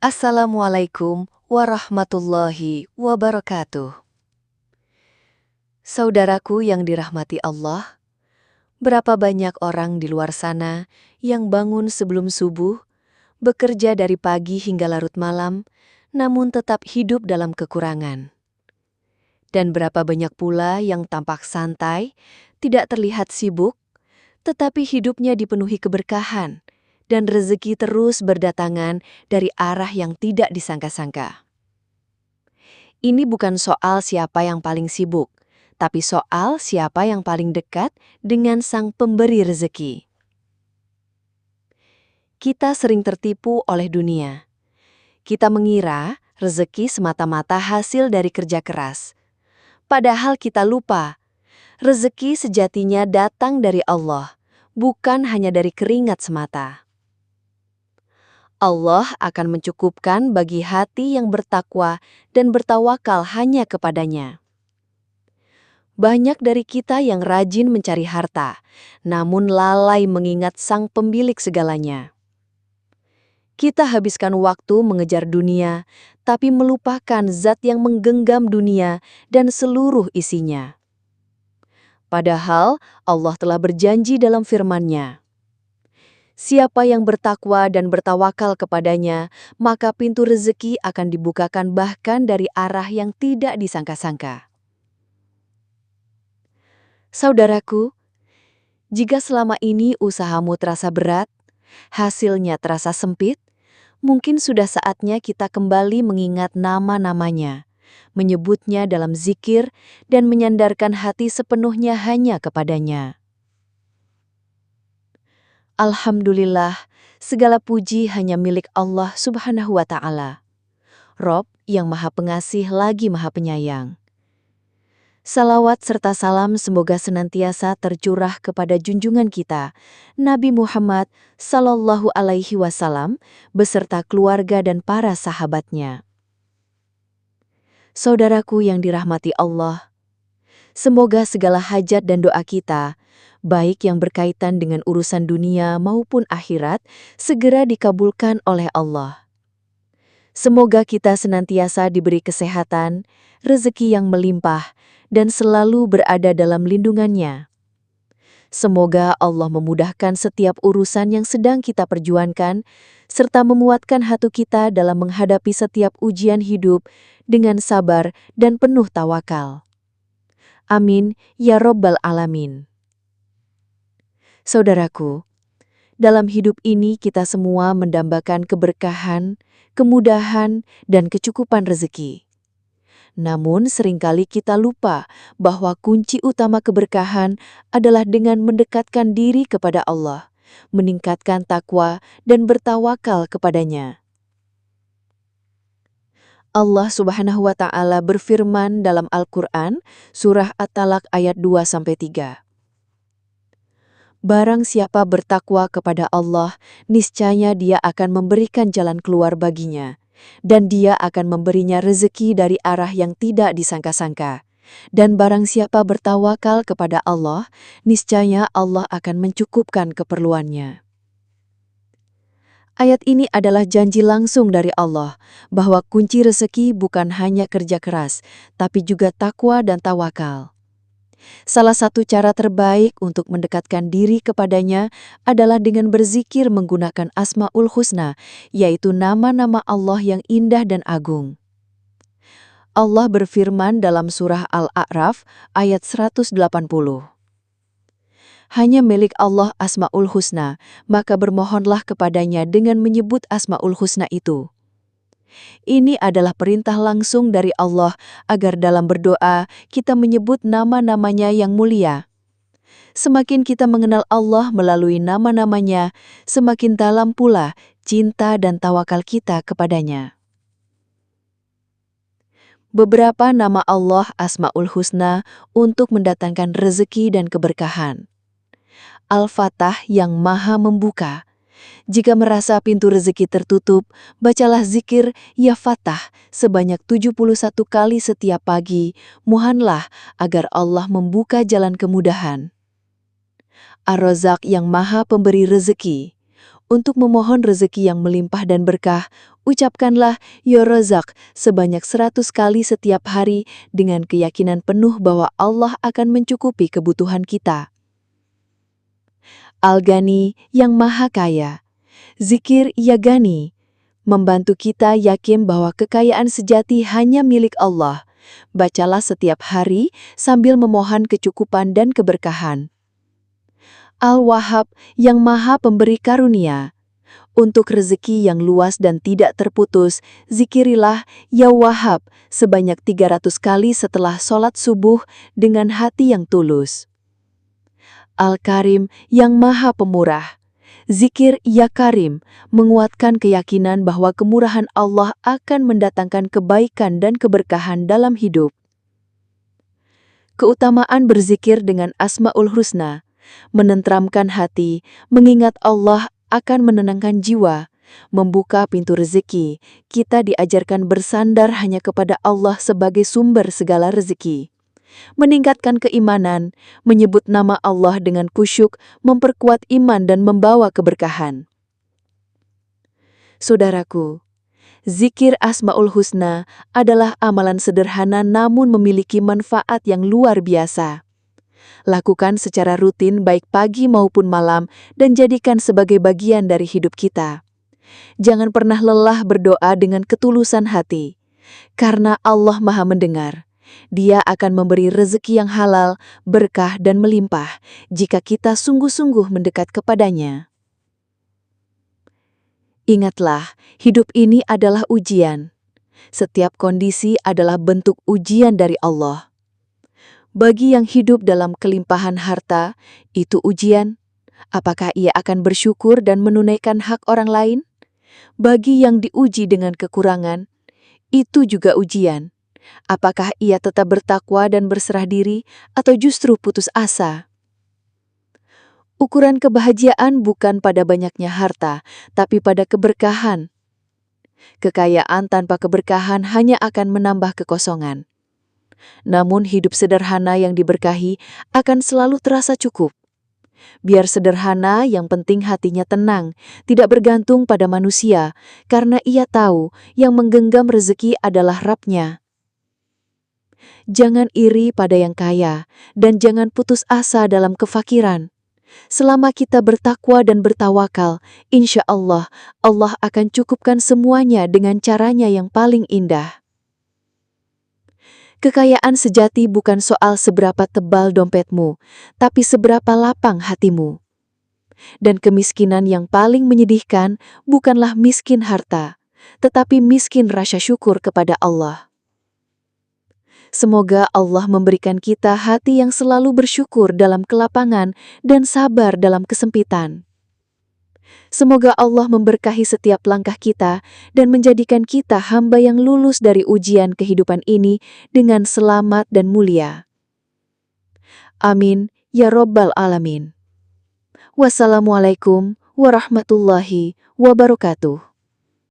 Assalamualaikum warahmatullahi wabarakatuh. Saudaraku yang dirahmati Allah, berapa banyak orang di luar sana yang bangun sebelum subuh, bekerja dari pagi hingga larut malam, namun tetap hidup dalam kekurangan. Dan berapa banyak pula yang tampak santai, tidak terlihat sibuk, tetapi hidupnya dipenuhi keberkahan, dan rezeki terus berdatangan dari arah yang tidak disangka-sangka. Ini bukan soal siapa yang paling sibuk, tapi soal siapa yang paling dekat dengan Sang Pemberi rezeki. Kita sering tertipu oleh dunia. Kita mengira rezeki semata-mata hasil dari kerja keras. Padahal kita lupa, rezeki sejatinya datang dari Allah, bukan hanya dari keringat semata. Allah akan mencukupkan bagi hati yang bertakwa dan bertawakal hanya kepadanya. Banyak dari kita yang rajin mencari harta, namun lalai mengingat Sang Pemilik segalanya. Kita habiskan waktu mengejar dunia, tapi melupakan zat yang menggenggam dunia dan seluruh isinya. Padahal Allah telah berjanji dalam firman-Nya, siapa yang bertakwa dan bertawakal kepadanya, maka pintu rezeki akan dibukakan bahkan dari arah yang tidak disangka-sangka. Saudaraku, jika selama ini usahamu terasa berat, hasilnya terasa sempit, mungkin sudah saatnya kita kembali mengingat nama-namanya, menyebutnya dalam zikir dan menyandarkan hati sepenuhnya hanya kepadanya. Alhamdulillah, segala puji hanya milik Allah Subhanahu wa Ta'ala, Rob yang Maha Pengasih lagi Maha Penyayang. Salawat serta salam semoga senantiasa tercurah kepada junjungan kita, Nabi Muhammad Sallallahu Alaihi Wasallam, beserta keluarga dan para sahabatnya. Saudaraku yang dirahmati Allah, semoga segala hajat dan doa kita, baik yang berkaitan dengan urusan dunia maupun akhirat, segera dikabulkan oleh Allah. Semoga kita senantiasa diberi kesehatan, rezeki yang melimpah, dan selalu berada dalam lindungan-Nya. Semoga Allah memudahkan setiap urusan yang sedang kita perjuangkan, serta memuatkan hati kita dalam menghadapi setiap ujian hidup dengan sabar dan penuh tawakal. Amin, ya Rabbal Alamin. Saudaraku, dalam hidup ini kita semua mendambakan keberkahan, kemudahan, dan kecukupan rezeki. Namun seringkali kita lupa bahwa kunci utama keberkahan adalah dengan mendekatkan diri kepada Allah, meningkatkan takwa, dan bertawakal kepadanya. Allah Subhanahu wa Ta'ala berfirman dalam Al-Quran, Surah At-Talaq ayat 2-3. Barang siapa bertakwa kepada Allah, niscaya Dia akan memberikan jalan keluar baginya, dan Dia akan memberinya rezeki dari arah yang tidak disangka-sangka. Dan barang siapa bertawakal kepada Allah, niscaya Allah akan mencukupkan keperluannya. Ayat ini adalah janji langsung dari Allah, bahwa kunci rezeki bukan hanya kerja keras, tapi juga takwa dan tawakal. Salah satu cara terbaik untuk mendekatkan diri kepadanya adalah dengan berzikir menggunakan Asmaul Husna, yaitu nama-nama Allah yang indah dan agung. Allah berfirman dalam surah Al-A'raf ayat 180. Hanya milik Allah Asmaul Husna, maka bermohonlah kepadanya dengan menyebut Asmaul Husna itu. Ini adalah perintah langsung dari Allah agar dalam berdoa kita menyebut nama-namanya yang mulia. Semakin kita mengenal Allah melalui nama-namanya, semakin dalam pula cinta dan tawakal kita kepadanya. Beberapa nama Allah Asmaul Husna untuk mendatangkan rezeki dan keberkahan. Al-Fatah yang Maha Membuka. Jika merasa pintu rezeki tertutup, bacalah zikir Ya Fatah sebanyak 71 kali setiap pagi. Mohonlah agar Allah membuka jalan kemudahan. Ar-Razzaq yang Maha Pemberi Rezeki. Untuk memohon rezeki yang melimpah dan berkah, ucapkanlah Ya Razak sebanyak 100 kali setiap hari dengan keyakinan penuh bahwa Allah akan mencukupi kebutuhan kita. Al-Ghani yang Maha Kaya. Zikir Ya Ghani membantu kita yakin bahwa kekayaan sejati hanya milik Allah. Bacalah setiap hari sambil memohon kecukupan dan keberkahan. Al-Wahhab yang Maha Pemberi Karunia. Untuk rezeki yang luas dan tidak terputus, zikirilah Ya Wahhab sebanyak 300 kali setelah sholat subuh dengan hati yang tulus. Al-Karim yang Maha Pemurah. Zikir Ya Karim menguatkan keyakinan bahwa kemurahan Allah akan mendatangkan kebaikan dan keberkahan dalam hidup. Keutamaan berzikir dengan Asmaul Husna. Menenteramkan hati, mengingat Allah akan menenangkan jiwa, membuka pintu rezeki. Kita diajarkan bersandar hanya kepada Allah sebagai sumber segala rezeki. Meningkatkan keimanan, menyebut nama Allah dengan kusyuk, memperkuat iman dan membawa keberkahan. Saudaraku, zikir Asmaul Husna adalah amalan sederhana namun memiliki manfaat yang luar biasa. Lakukan secara rutin baik pagi maupun malam dan jadikan sebagai bagian dari hidup kita. Jangan pernah lelah berdoa dengan ketulusan hati, karena Allah Maha Mendengar. Dia akan memberi rezeki yang halal, berkah dan melimpah jika kita sungguh-sungguh mendekat kepadanya. Ingatlah, hidup ini adalah ujian. Setiap kondisi adalah bentuk ujian dari Allah. Bagi yang hidup dalam kelimpahan harta, itu ujian. Apakah ia akan bersyukur dan menunaikan hak orang lain? Bagi yang diuji dengan kekurangan, itu juga ujian. Apakah ia tetap bertakwa dan berserah diri, atau justru putus asa? Ukuran kebahagiaan bukan pada banyaknya harta, tapi pada keberkahan. Kekayaan tanpa keberkahan hanya akan menambah kekosongan. Namun hidup sederhana yang diberkahi akan selalu terasa cukup. Biar sederhana, yang penting hatinya tenang, tidak bergantung pada manusia, karena ia tahu yang menggenggam rezeki adalah Rabb-Nya. Jangan iri pada yang kaya, dan jangan putus asa dalam kefakiran. Selama kita bertakwa dan bertawakal, insya Allah, Allah akan cukupkan semuanya dengan caranya yang paling indah. Kekayaan sejati bukan soal seberapa tebal dompetmu, tapi seberapa lapang hatimu. Dan kemiskinan yang paling menyedihkan bukanlah miskin harta, tetapi miskin rasa syukur kepada Allah. Semoga Allah memberikan kita hati yang selalu bersyukur dalam kelapangan dan sabar dalam kesempitan. Semoga Allah memberkahi setiap langkah kita dan menjadikan kita hamba yang lulus dari ujian kehidupan ini dengan selamat dan mulia. Amin, ya Rabbal Alamin. Wassalamualaikum warahmatullahi wabarakatuh.